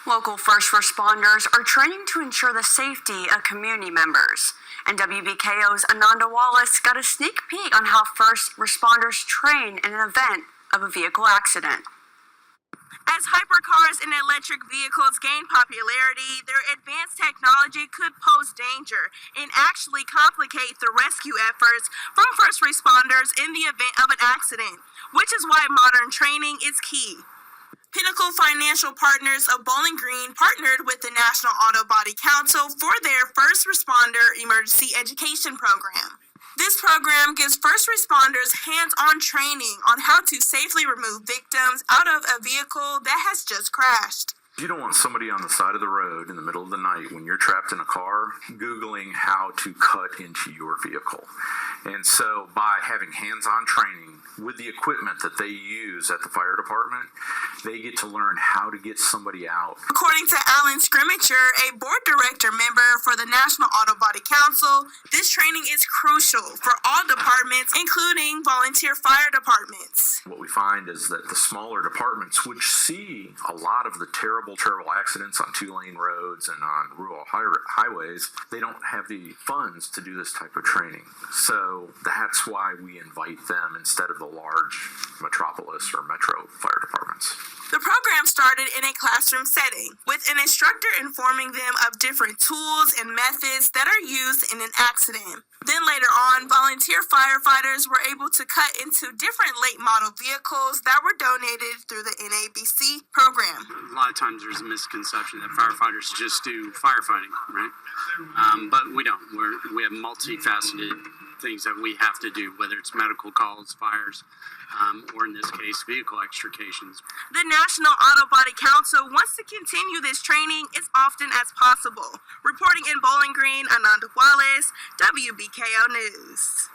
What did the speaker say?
Local first responders are training to ensure the safety of community members. And WBKO's Ananda Wallace got a sneak peek on how first responders train in an event of a vehicle accident. As hypercars and electric vehicles gain popularity, their advanced technology could pose danger and actually complicate the rescue efforts from first responders in the event of an accident, which is why modern training is key. Pinnacle Financial Partners of Bowling Green partnered with the National Auto Body Council for their First Responder Emergency Education Program. This program gives first responders hands-on training on how to safely remove victims out of a vehicle that has just crashed. You don't want somebody on the side of the road in the middle of the night when you're trapped in a car Googling how to cut into your vehicle. And so by having hands-on training with the equipment that they use at the fire department, they get to learn how to get somebody out. According to Alan Scrimmacher, a board director member for the National Auto Body Council, this training is crucial for all departments, including volunteer fire departments. What we find is that the smaller departments, which see a lot of the terrible accidents on two-lane roads and on rural highways, they don't have the funds to do this type of training. So that's why we invite them instead of the large metropolis or metro fire departments. The program started in a classroom setting, with an instructor informing them of different tools and methods that are used in an accident. Then later on, volunteer firefighters were able to cut into different late model vehicles that were donated through the NABC program. A lot of times there's a misconception that firefighters just do firefighting, right? But we don't. We have multifaceted things that we have to do, whether it's medical calls, fires, or in this case, vehicle extrications. The National Auto Body Council wants to continue this training as often as possible. Reporting in Bowling Green, Ananda Wallace, WBKO News.